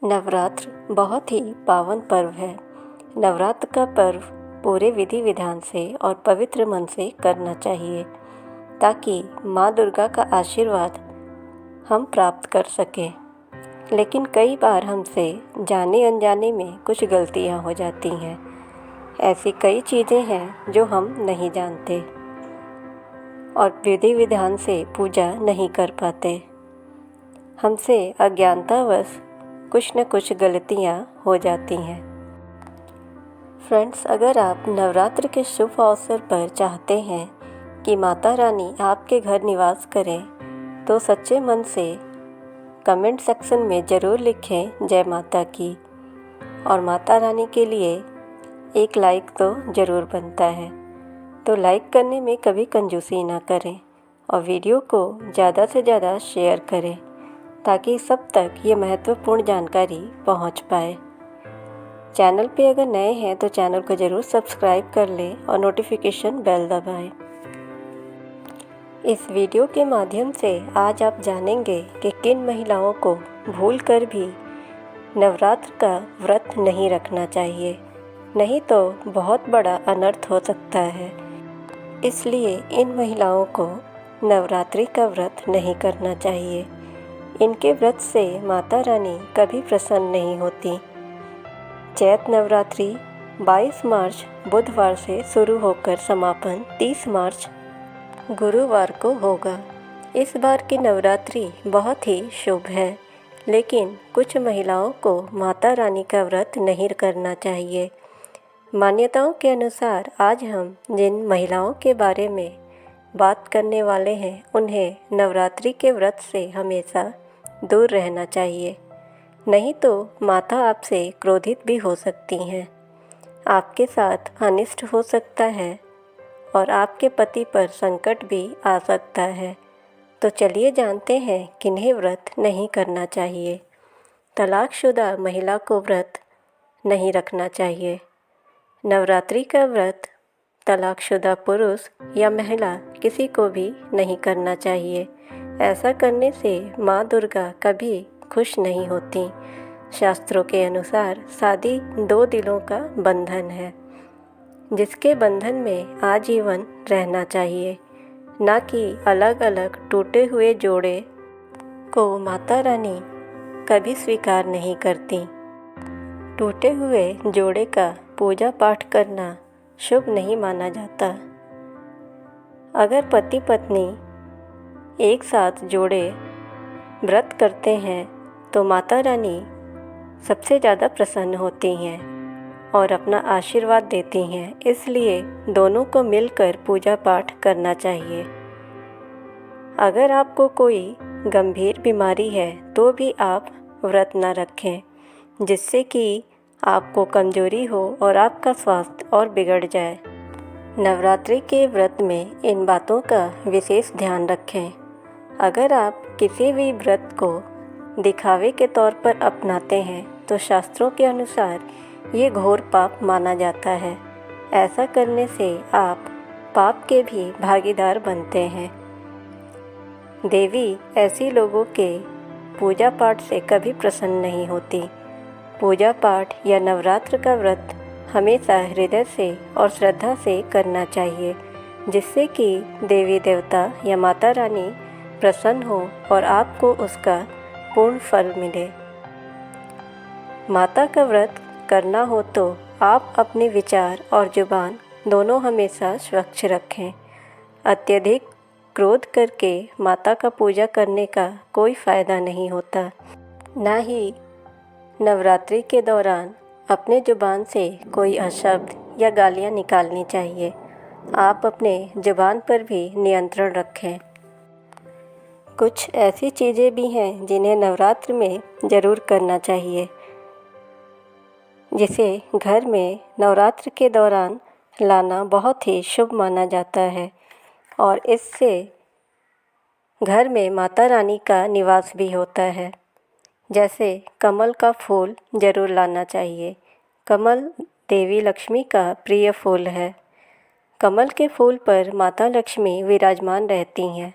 नवरात्र बहुत ही पावन पर्व है। नवरात्र का पर्व पूरे विधि विधान से और पवित्र मन से करना चाहिए ताकि माँ दुर्गा का आशीर्वाद हम प्राप्त कर सकें। लेकिन कई बार हमसे जाने अनजाने में कुछ गलतियाँ हो जाती हैं। ऐसी कई चीज़ें हैं जो हम नहीं जानते और विधि विधान से पूजा नहीं कर पाते। हमसे अज्ञानतावश कुछ न कुछ गलतियाँ हो जाती हैं। फ्रेंड्स, अगर आप नवरात्र के शुभ अवसर पर चाहते हैं कि माता रानी आपके घर निवास करें तो सच्चे मन से कमेंट सेक्शन में ज़रूर लिखें जय माता की, और माता रानी के लिए एक लाइक तो ज़रूर बनता है। तो लाइक करने में कभी कंजूसी ना करें और वीडियो को ज़्यादा से ज़्यादा शेयर करें ताकि सब तक ये महत्वपूर्ण जानकारी पहुंच पाए। चैनल पे अगर नए हैं तो चैनल को ज़रूर सब्सक्राइब कर लें और नोटिफिकेशन बेल दबाएं। इस वीडियो के माध्यम से आज आप जानेंगे कि किन महिलाओं को भूलकर भी नवरात्र का व्रत नहीं रखना चाहिए, नहीं तो बहुत बड़ा अनर्थ हो सकता है। इसलिए इन महिलाओं को नवरात्रि का व्रत नहीं करना चाहिए। इनके व्रत से माता रानी कभी प्रसन्न नहीं होती। चैत नवरात्रि 22 मार्च बुधवार से शुरू होकर समापन 30 मार्च गुरुवार को होगा। इस बार की नवरात्रि बहुत ही शुभ है, लेकिन कुछ महिलाओं को माता रानी का व्रत नहीं करना चाहिए। मान्यताओं के अनुसार आज हम जिन महिलाओं के बारे में बात करने वाले हैं, उन्हें नवरात्रि के व्रत से हमेशा दूर रहना चाहिए, नहीं तो माता आपसे क्रोधित भी हो सकती हैं, आपके साथ अनिष्ट हो सकता है और आपके पति पर संकट भी आ सकता है। तो चलिए जानते हैं किन्हें व्रत नहीं करना चाहिए। तलाकशुदा महिला को व्रत नहीं रखना चाहिए। नवरात्रि का व्रत तलाकशुदा पुरुष या महिला किसी को भी नहीं करना चाहिए। ऐसा करने से माँ दुर्गा कभी खुश नहीं होती। शास्त्रों के अनुसार शादी 2 दिलों का बंधन है, जिसके बंधन में आजीवन रहना चाहिए, ना कि अलग अलग टूटे हुए जोड़े को माता रानी कभी स्वीकार नहीं करती। टूटे हुए जोड़े का पूजा पाठ करना शुभ नहीं माना जाता। अगर पति पत्नी एक साथ जोड़े व्रत करते हैं तो माता रानी सबसे ज़्यादा प्रसन्न होती हैं और अपना आशीर्वाद देती हैं। इसलिए दोनों को मिलकर पूजा पाठ करना चाहिए। अगर आपको कोई गंभीर बीमारी है तो भी आप व्रत ना रखें, जिससे कि आपको कमजोरी हो और आपका स्वास्थ्य और बिगड़ जाए। नवरात्रि के व्रत में इन बातों का विशेष ध्यान रखें। अगर आप किसी भी व्रत को दिखावे के तौर पर अपनाते हैं तो शास्त्रों के अनुसार ये घोर पाप माना जाता है। ऐसा करने से आप पाप के भी भागीदार बनते हैं। देवी ऐसी लोगों के पूजा पाठ से कभी प्रसन्न नहीं होती। पूजा पाठ या नवरात्र का व्रत हमेशा हृदय से और श्रद्धा से करना चाहिए, जिससे कि देवी देवता या माता रानी प्रसन्न हो और आपको उसका पूर्ण फल मिले। माता का व्रत करना हो तो आप अपने विचार और जुबान दोनों हमेशा स्वच्छ रखें। अत्यधिक क्रोध करके माता का पूजा करने का कोई फ़ायदा नहीं होता। ना ही नवरात्रि के दौरान अपने जुबान से कोई अशब्द या गालियाँ निकालनी चाहिए। आप अपने जुबान पर भी नियंत्रण रखें। कुछ ऐसी चीज़ें भी हैं जिन्हें नवरात्र में ज़रूर करना चाहिए, जिसे घर में नवरात्र के दौरान लाना बहुत ही शुभ माना जाता है और इससे घर में माता रानी का निवास भी होता है। जैसे कमल का फूल ज़रूर लाना चाहिए। कमल देवी लक्ष्मी का प्रिय फूल है। कमल के फूल पर माता लक्ष्मी विराजमान रहती हैं।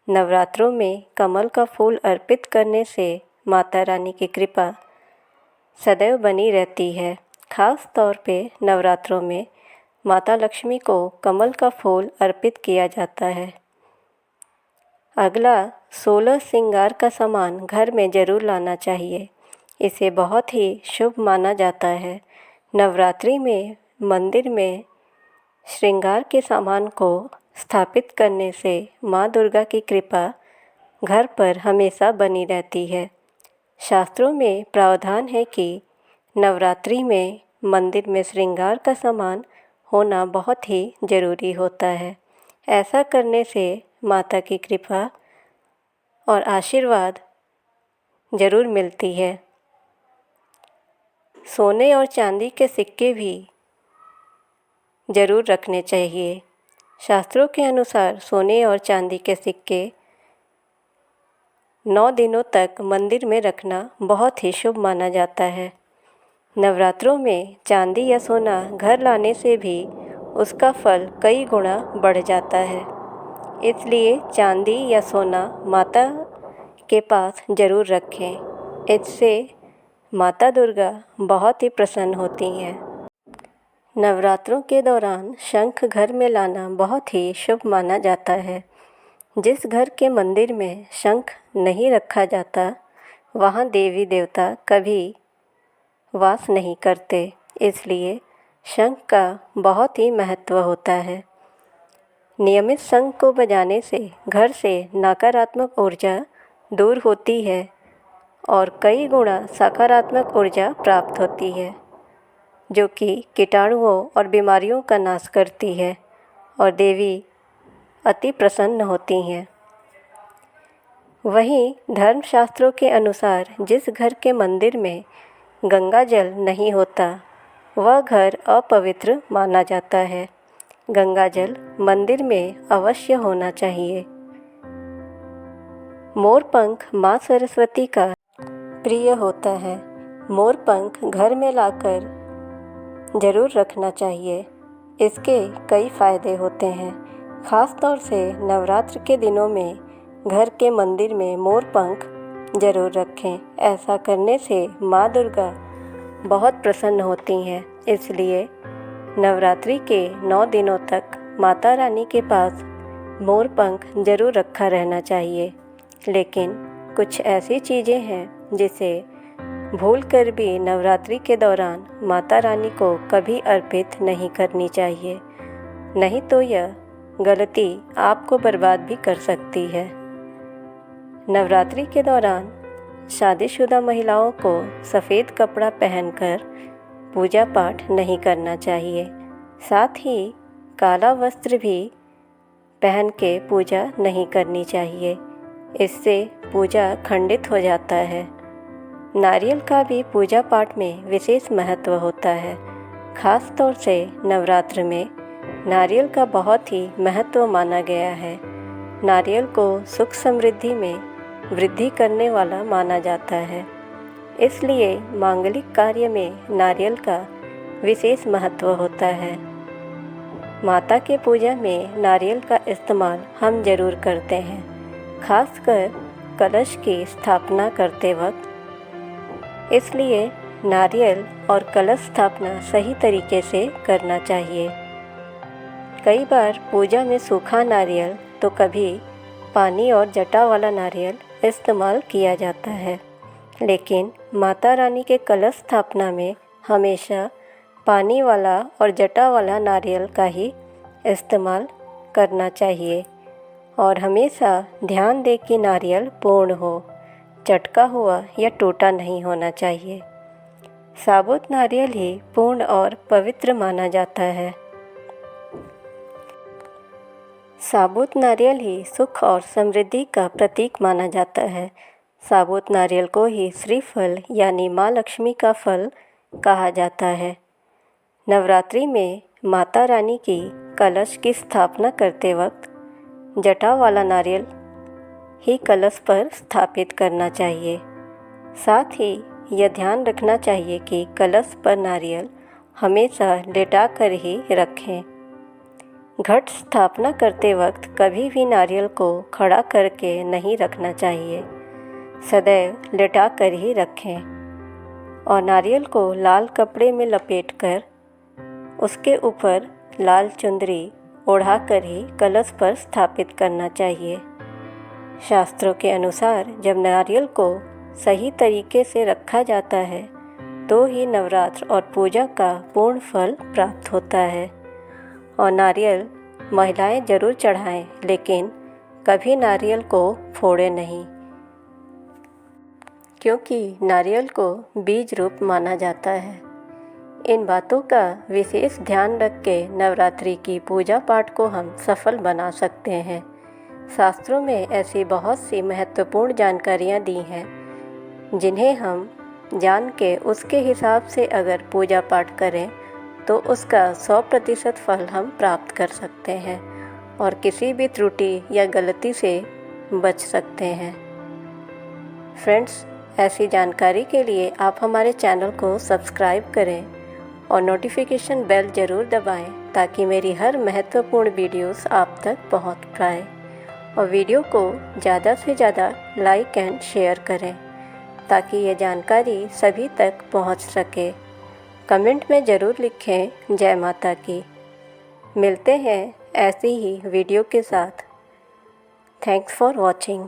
नवरात्रों में कमल का फूल अर्पित करने से माता रानी की कृपा सदैव बनी रहती है। खास तौर पे नवरात्रों में माता लक्ष्मी को कमल का फूल अर्पित किया जाता है। अगला 16 श्रृंगार का सामान घर में ज़रूर लाना चाहिए। इसे बहुत ही शुभ माना जाता है। नवरात्रि में मंदिर में श्रृंगार के सामान को स्थापित करने से माँ दुर्गा की कृपा घर पर हमेशा बनी रहती है। शास्त्रों में प्रावधान है कि नवरात्रि में मंदिर में श्रृंगार का सामान होना बहुत ही ज़रूरी होता है। ऐसा करने से माता की कृपा और आशीर्वाद ज़रूर मिलती है। सोने और चांदी के सिक्के भी ज़रूर रखने चाहिए। शास्त्रों के अनुसार सोने और चांदी के सिक्के 9 दिनों तक मंदिर में रखना बहुत ही शुभ माना जाता है। नवरात्रों में चांदी या सोना घर लाने से भी उसका फल कई गुना बढ़ जाता है। इसलिए चांदी या सोना माता के पास ज़रूर रखें। इससे माता दुर्गा बहुत ही प्रसन्न होती हैं। नवरात्रों के दौरान शंख घर में लाना बहुत ही शुभ माना जाता है। जिस घर के मंदिर में शंख नहीं रखा जाता वहाँ देवी देवता कभी वास नहीं करते। इसलिए शंख का बहुत ही महत्व होता है। नियमित शंख को बजाने से घर से नकारात्मक ऊर्जा दूर होती है और कई गुना सकारात्मक ऊर्जा प्राप्त होती है, जो कि कीटाणुओं और बीमारियों का नाश करती है और देवी अति प्रसन्न होती हैं। वहीं धर्मशास्त्रों के अनुसार जिस घर के मंदिर में गंगा जल नहीं होता वह घर अपवित्र माना जाता है। गंगा जल मंदिर में अवश्य होना चाहिए। मोरपंख माँ सरस्वती का प्रिय होता है। मोरपंख घर में लाकर ज़रूर रखना चाहिए। इसके कई फ़ायदे होते हैं। ख़ास तौर से नवरात्र के दिनों में घर के मंदिर में मोरपंख ज़रूर रखें। ऐसा करने से माँ दुर्गा बहुत प्रसन्न होती हैं। इसलिए नवरात्रि के 9 दिनों तक माता रानी के पास मोरपंख ज़रूर रखा रहना चाहिए। लेकिन कुछ ऐसी चीज़ें हैं जिसे भूलकर भी नवरात्रि के दौरान माता रानी को कभी अर्पित नहीं करनी चाहिए, नहीं तो यह गलती आपको बर्बाद भी कर सकती है। नवरात्रि के दौरान शादीशुदा महिलाओं को सफ़ेद कपड़ा पहनकर पूजा पाठ नहीं करना चाहिए। साथ ही काला वस्त्र भी पहन के पूजा नहीं करनी चाहिए। इससे पूजा खंडित हो जाता है। नारियल का भी पूजा पाठ में विशेष महत्व होता है। खास तौर से नवरात्र में नारियल का बहुत ही महत्व माना गया है। नारियल को सुख समृद्धि में वृद्धि करने वाला माना जाता है। इसलिए मांगलिक कार्य में नारियल का विशेष महत्व होता है। माता के पूजा में नारियल का इस्तेमाल हम ज़रूर करते हैं, खासकर कलश की स्थापना करते वक्त। इसलिए नारियल और कलश स्थापना सही तरीके से करना चाहिए। कई बार पूजा में सूखा नारियल तो कभी पानी और जटा वाला नारियल इस्तेमाल किया जाता है, लेकिन माता रानी के कलश स्थापना में हमेशा पानी वाला और जटा वाला नारियल का ही इस्तेमाल करना चाहिए और हमेशा ध्यान दें कि नारियल पूर्ण हो, चटका हुआ या टूटा नहीं होना चाहिए। साबुत नारियल ही पूर्ण और पवित्र माना जाता है। साबुत नारियल ही सुख और समृद्धि का प्रतीक माना जाता है। साबुत नारियल को ही श्रीफल यानी माँ लक्ष्मी का फल कहा जाता है। नवरात्रि में माता रानी की कलश की स्थापना करते वक्त जटा वाला नारियल ही कलश पर स्थापित करना चाहिए। साथ ही यह ध्यान रखना चाहिए कि कलश पर नारियल हमेशा लेटा कर ही रखें। घट स्थापना करते वक्त कभी भी नारियल को खड़ा करके नहीं रखना चाहिए, सदैव लेटा कर ही रखें। और नारियल को लाल कपड़े में लपेटकर उसके ऊपर लाल चुंदरी ओढ़ाकर ही कलश पर स्थापित करना चाहिए। शास्त्रों के अनुसार जब नारियल को सही तरीके से रखा जाता है तो ही नवरात्र और पूजा का पूर्ण फल प्राप्त होता है। और नारियल महिलाएं जरूर चढ़ाएं, लेकिन कभी नारियल को फोड़े नहीं, क्योंकि नारियल को बीज रूप माना जाता है। इन बातों का विशेष ध्यान रख के नवरात्रि की पूजा पाठ को हम सफल बना सकते हैं। शास्त्रों में ऐसी बहुत सी महत्वपूर्ण जानकारियाँ दी हैं, जिन्हें हम जान के उसके हिसाब से अगर पूजा पाठ करें तो उसका 100% फल हम प्राप्त कर सकते हैं और किसी भी त्रुटि या गलती से बच सकते हैं। फ्रेंड्स, ऐसी जानकारी के लिए आप हमारे चैनल को सब्सक्राइब करें और नोटिफिकेशन बेल ज़रूर दबाएं, ताकि मेरी हर महत्वपूर्ण वीडियोस आप तक पहुंच पाए। और वीडियो को ज़्यादा से ज़्यादा लाइक एंड शेयर करें, ताकि ये जानकारी सभी तक पहुंच सके। कमेंट में ज़रूर लिखें जय माता की। मिलते हैं ऐसी ही वीडियो के साथ। Thanks for watching.